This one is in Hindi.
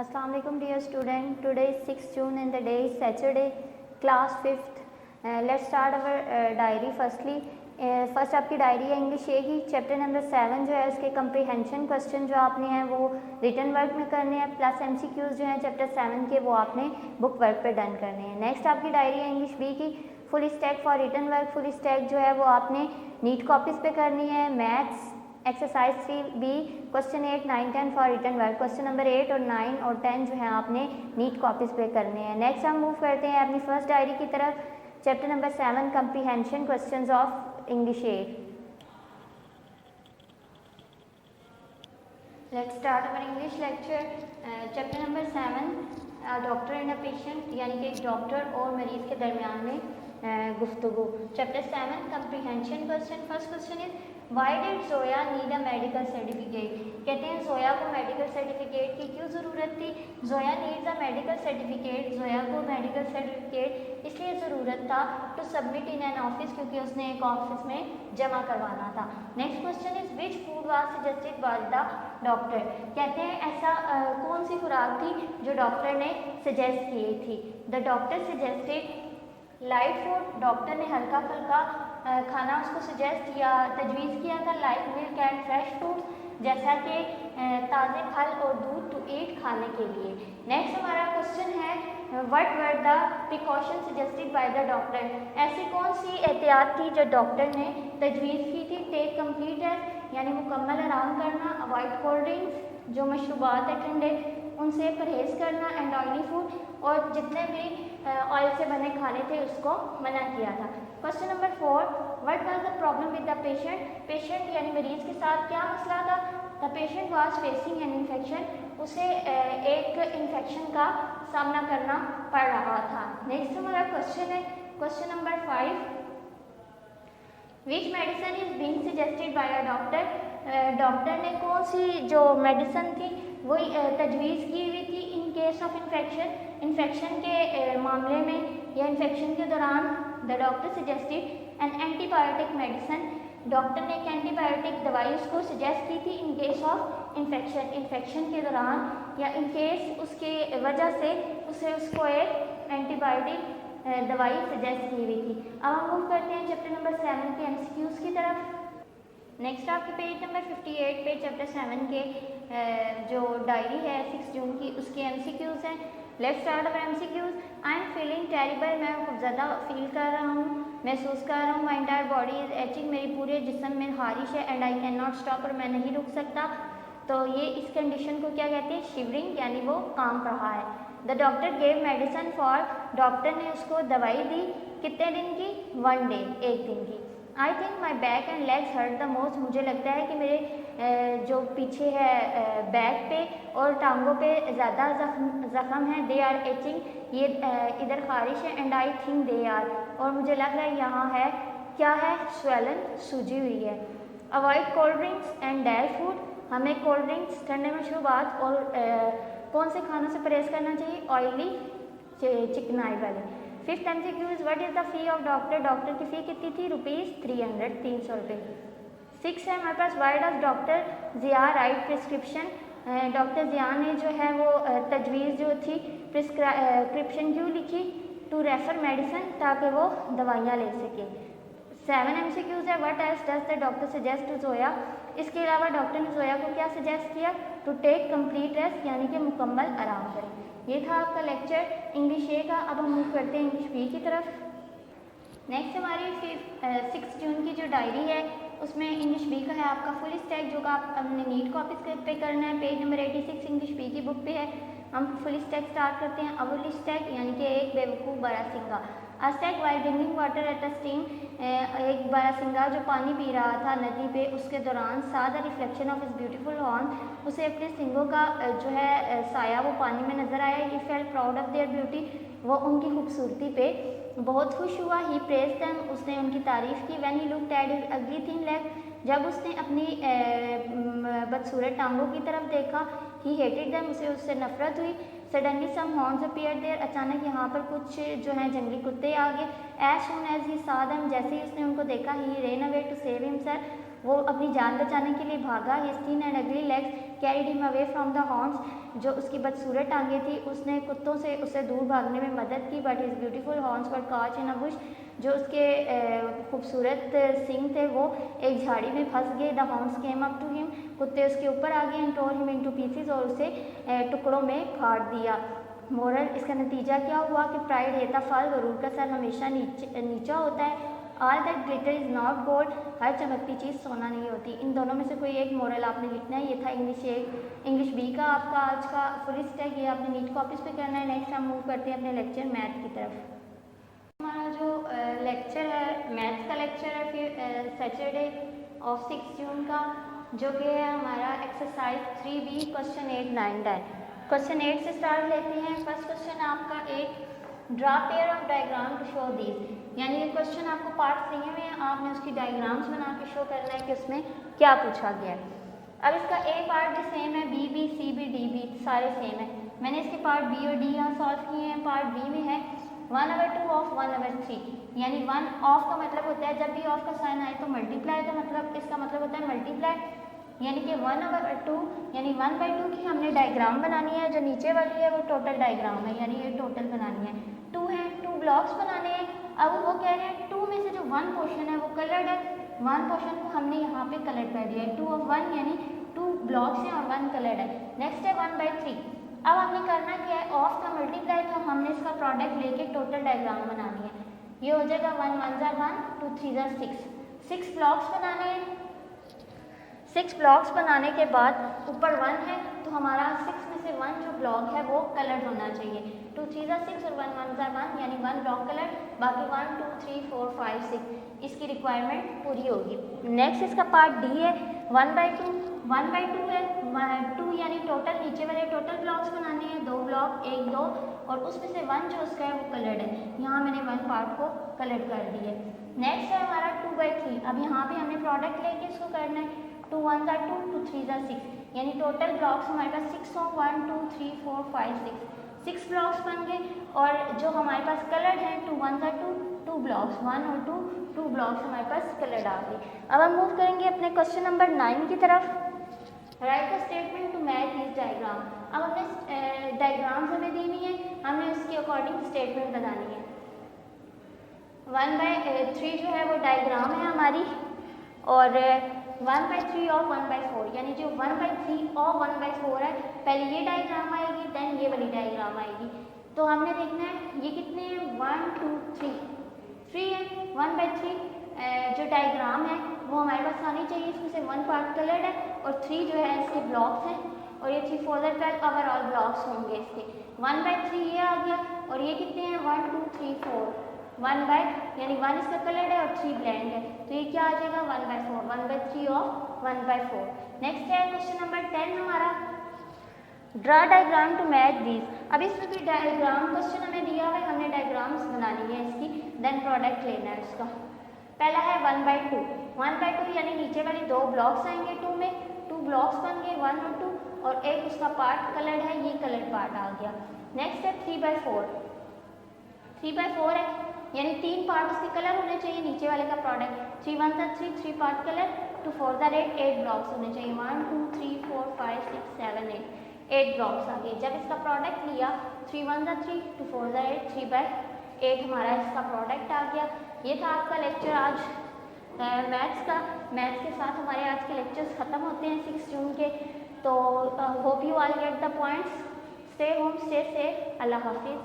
Assalamu alaikum dear student. Today is 6 June and the day is Saturday, class 5th. Let's start our diary firstly. First आपकी डायरी है इंग्लिश ए की, चैप्टर नंबर 7 जो है उसके कंप्रीहेंशन क्वेश्चन जो आपने हैं वो रिटन वर्क में करने हैं, प्लस एमसीक्यूज जो हैं चैप्टर 7 के वो आपने बुक वर्क पे डन करने हैं। नेक्स्ट आपकी डायरी है इंग्लिश बी की, full stack for written work. Full stack जो है वो आपने नीट कॉपीज़ पे करनी है। Maths exercise 3B question 8, 9, 10 for written work. Question number 8 और 9 और 10 जो है आपने नीट कॉपीज़ पे करने हैं। नेक्स्ट हम मूव करते हैं अपनी फर्स्ट डायरी की तरफ, chapter number 7 comprehension questions of English 8. Let's start our English lecture. Chapter number 7, doctor and a patient, यानी कि एक डॉक्टर और मरीज के दरमियान में गुफ्तगू। Chapter 7 comprehension question. First question is why did Zoya need a medical certificate. कहते हैं जोया को मेडिकल सर्टिफिकेट की क्यों ज़रूरत थी। Zoya needs a medical certificate, Zoya को मेडिकल सर्टिफिकेट इसलिए ज़रूरत था to submit in an office, क्योंकि उसने एक ऑफिस में जमा करवाना था। Next question is which food was suggested by the doctor. कहते हैं ऐसा कौन सी खुराक थी जो डॉक्टर ने सजेस्ट की थी। The doctor suggested light food, doctor ने हल्का फुल्का खाना उसको सजेस्ट या तजवीज़ किया था। Like milk and fresh fruit, जैसा कि ताज़े फल और दूध टू ईट खाने के लिए। नेक्स्ट हमारा क्वेश्चन है what were the precaution suggested by the doctor. ऐसी कौन सी एहतियात थी जो डॉक्टर ने तजवीज़ की थी। टेक कंप्लीट रेस्ट, यानी मुकम्मल आराम करना। अवॉइड कोल्ड ड्रिंक्स, जो मशरूबात है ठंडे उनसे परहेज़ करना। एंड ऑयली फूड, और जितने भी ऑयल से बने खाने थे उसको मना किया था। Question number 4, what was the problem with the patient. Patient यानी मरीज़ के साथ क्या मसला था। The patient was facing an infection, उसे एक इन्फेक्शन का सामना करना पड़ रहा था। नेक्स्ट हमारा क्वेश्चन है question number 5, which medicine is being suggested by a doctor. Doctor ने कौन सी जो मेडिसिन थी वो तजवीज़ की हुई थी in case of infection. Infection के मामले में या इन्फेक्शन के दौरान the doctor suggested an antibiotic medicine. Doctor ने एक एंटीबायोटिक दवाई उसको सजेस्ट की थी in case of infection. Infection के दौरान या इन केस उसके वजह से उसको एक एंटीबायोटिक दवाई सजेस्ट की हुई थी। अब हम मूव करते हैं चैप्टर नंबर 7 के एमसीक्यूज की तरफ। नेक्स्ट आपके पेज नंबर 58 पे चैप्टर 7 के जो डायरी है 6 जून की उसके एमसीक्यूज हैं। Let's start our MCQs. I am feeling terrible, मैं खूब ज़्यादा फील कर रहा हूँ, महसूस कर रहा हूँ। My entire body is etching, मेरी पूरे जिस्म में खारिश है। And I can not stop, और मैं नहीं रुक सकता। तो ये इस कंडीशन को क्या कहते हैं, शिवरिंग, यानी वो कांप रहा है। The doctor gave medicine for, doctor ने उसको दवाई दी कितने दिन की, 1 डे, 1 दिन की। I think my back and legs hurt the most, मुझे लगता है कि मेरे जो पीछे है बैक पे और टांगों पे ज़्यादा ज़ख्म है। दे आर एचिंग, ये इधर खारिश है। And I think they are, और मुझे लग रहा है यहाँ है क्या है, स्वेलन, सूजी हुई है। Avoid cold drinks and dairy food, हमें कोल्ड ड्रिंक्स, ठंडे मशरूबात और कौन से खानों से परहेज़ करना चाहिए, ऑयली, चिकनाई वाले। Fifth MCQs, what is the fee of doctor. Doctor की फ़ी कितनी थी, ₹300, 300 रुपये। 6 है हमारे पास, why does doctor Zia write prescription. Doctor Zia ने जो है वो तजवीज़ जो थी प्रिस्क्रिप्शन क्यों लिखी, टू रेफर मेडिसिन, ताकि वो दवाइयाँ ले सके। 7 एमसीक्यूज है, what else does the doctor suggest to Zoya. इसके अलावा डॉक्टर ने जोया को क्या सजेस्ट किया, टू टेक कंप्लीट रेस्ट, यानी कि मुकम्मल आराम करें। ये था आपका लेक्चर इंग्लिश ए का। अब हम मूव करते हैं इंग्लिश बी की तरफ। नेक्स्ट हमारी 6 जून की जो डायरी है उसमें इंग्लिश बी का है आपका फुल स्टैक, जो का आप अपने नीट कॉपीज़ पे करना है। पेज नंबर 86 इंग्लिश बी की बुक पे है। हम फुल स्टैक स्टार्ट करते हैं। अवुल स्टैक, यानी कि एक बेवकूफ़ barasingha. अस्टैक while drinking water at a stream, एक बारासिंगा जो पानी पी रहा था नदी पे, उसके दौरान सा the reflection of is beautiful horn, उसे अपने सिंगों का जो है साया वो पानी में नजर आया। He felt proud of their beauty, वो उनकी खूबसूरती पे बहुत खुश हुआ। ही प्रेज देम, उसने उनकी तारीफ़ की। When he looked at his अगली थिन लेग, जब उसने अपनी बदसूरत टांगों की तरफ देखा। ही हेटेड देम, उसे उससे नफरत हुई। Suddenly some horns appeared there, अचानक यहाँ पर कुछ जो है जंगली कुत्ते आ गए। As soon as he saw them, जैसे ही उसने उनको देखा, he ran away to save himself, वो अपनी जान बचाने के लिए भागा। His thin and ugly legs carried him away from the horns, जो उसकी बदसूरत टांगे थी उसने कुत्तों से उससे दूर भागने में मदद की। But his beautiful horns were caught in a bush, जो उसके खूबसूरत सिंग थे वो एक झाड़ी में फंस गए। The horns came up to him, कुत्ते उसके ऊपर आ गए। And tore him into pieces, और उसे टुकड़ों में काट दिया। मोरल, इसका नतीजा क्या हुआ कि प्राइड हेता फल, गरूर का सर हमेशा नीचा होता है। All that glitter is not gold, हर चमकती चीज़ सोना नहीं होती। इन दोनों में से कोई एक मोरल आपने लिखना है। ये था इंग्लिश बी का आपका आज का फुल स्टैक, ये आपने नीट कॉपीज पे करना है। नेक्स्ट हम मूव करते हैं अपने लेक्चर मैथ की तरफ। हमारा जो लेक्चर है मैथ का लेक्चर है फिर सैटरडे ऑफ 6 जून का, जो कि है हमारा एक्सरसाइज 3B क्वेश्चन 8, 9, 10। क्वेश्चन 8 से स्टार्ट लेते हैं। फर्स्ट क्वेश्चन आपका 8, draw pair of diagram to show these, यानी ये क्वेश्चन आपको पार्ट दिए हुए हैं, आपने उसकी डायग्राम्स बना के शो करना है कि उसमें क्या पूछा गया है। अब इसका ए पार्ट भी सेम है, B B, C B, D B सारे सेम है। मैंने इसके पार्ट बी और डी यहाँ सॉल्व किए हैं। पार्ट बी में है 1/2 ऑफ 1/3, यानी 1 ऑफ का मतलब होता है जब भी ऑफ का साइन आए तो मल्टीप्लाई का मतलब, इसका मतलब होता है मल्टीप्लाई, यानी कि 1/2 यानी 1/2 की हमने डायग्राम बनानी है। जो नीचे वाली है वो टोटल डायग्राम है, यानी ये टोटल बनानी है। 2 है, 2 ब्लॉक्स बनाने हैं। अब वो कह रहे हैं 2 में से जो 1 पोर्शन है वो कलर्ड है, 1 पोर्शन को हमने यहाँ पे कलर कर दिया है। 2 of 1 यानी 2 ब्लॉक्स हैं और 1 कलर्ड है। नेक्स्ट है 1/3। अब हमने करना क्या है, ऑफ का मल्टीप्लाई, तो हमने इसका प्रोडक्ट लेके टोटल डायग्राम बनानी है। ये हो जाएगा 1 1 ज़ा 1, 2 3 ज़ा 6, 6 ब्लॉक्स बनाने हैं। 6 ब्लॉक्स बनाने के बाद ऊपर 1 है तो हमारा 6 में से 1 जो ब्लॉक है वो कलर्ड होना चाहिए। 2 3 ज़ा 6 और 1 1 ज़ा 1, यानी 1 ब्लॉक कलर, बाकी 1 2 3 4 5 6 इसकी रिक्वायरमेंट पूरी होगी। नेक्स्ट इसका पार्ट डी है 1/2, 1/2 है 2 यानी टोटल नीचे वाले टोटल ब्लॉक्स बनाने हैं, 2 ब्लॉक 1 2, और उसमें से 1 जो उसका है वो कलर्ड है। यहाँ मैंने 1 पार्ट को कलर कर दिया। नेक्स्ट है हमारा 2/3। अब यहाँ पे हमने प्रोडक्ट लेके इसको करना है। 2 1 ज़ा 2, 2 3 ज़ा 6, यानी टोटल ब्लॉक्स हमारे पास 6 हो, 1 2 3 4 5 6 ब्लॉक्स बन गए। और जो हमारे पास कलर्ड है 2 1 ज़ा 2, 2 ब्लॉक्स 1 और 2 ब्लॉक्स हमारे पास कलर्ड आ गए। अब हम मूव करेंगे अपने क्वेश्चन नंबर 9 की तरफ। Write the statement to match this diagram. अब हमने डायग्राम्स हमें दी हुई है, हमने उसके अकॉर्डिंग स्टेटमेंट बनानी है। 1/3 जो है वो डायग्राम है हमारी, और 1/3 और 1/4, यानी जो 1/3 और 1/4 है, पहले ये डायग्राम आएगी देन ये वाली डायग्राम आएगी। तो हमने देखना है ये कितने हैं, 1 2 3 है। 1/3 जो डायग्राम है वो हमारे पास आनी चाहिए, इसमें से 1 पार्ट कलर्ड है और 3 जो है इसके ब्लॉक्स हैं, और ये 3 4 12 ओवरऑल ब्लॉक्स होंगे इसके। 1/3 ये आ गया, और ये कितने हैं 1 2 3 4, 1 यानी 1 इसका कलर्ड है और 3 ब्लेंड है, तो ये क्या आ जाएगा 1/4, 1/3 और 1/4। नेक्स्ट है क्वेश्चन नंबर 10 हमारा, draw diagram to match these. अब इसमें भी डायग्राम क्वेश्चन हमें दिया हुआ है, हमने डायग्राम्स बनानी है इसकी, देन प्रोडक्ट लेना है उसका। पहला है 1/2, 1/2 यानी नीचे वाली 2 ब्लॉक्स आएंगे 2 में, 2 ब्लॉक्स बन गए 1 और 2, और एक उसका पार्ट कलर्ड है, ये कलर्ड पार्ट आ गया। नेक्स्ट है 3/4, 3/4 है यानी 3 पार्ट उसके कलर होने चाहिए, नीचे वाले का प्रोडक्ट 3 1 ज़ा 3, 3 पार्ट कलर, 2 4 ज़ा 8 ब्लॉक्स होने चाहिए, 1 2 3 4 5 6 7 8 ब्लॉक्स आ गए। जब इसका प्रोडक्ट लिया 3 1 ज़ा 3, 2 4 ज़ा 8, 3/8 हमारा इसका प्रोडक्ट आ गया। ये था आपका लेक्चर आज मैथ्स का। मैथ्स के साथ हमारे आज के लेक्चर्स ख़त्म होते हैं 6 जून के। तो hope you all get the points. Stay home, stay safe, अल्लाह हाफिज़।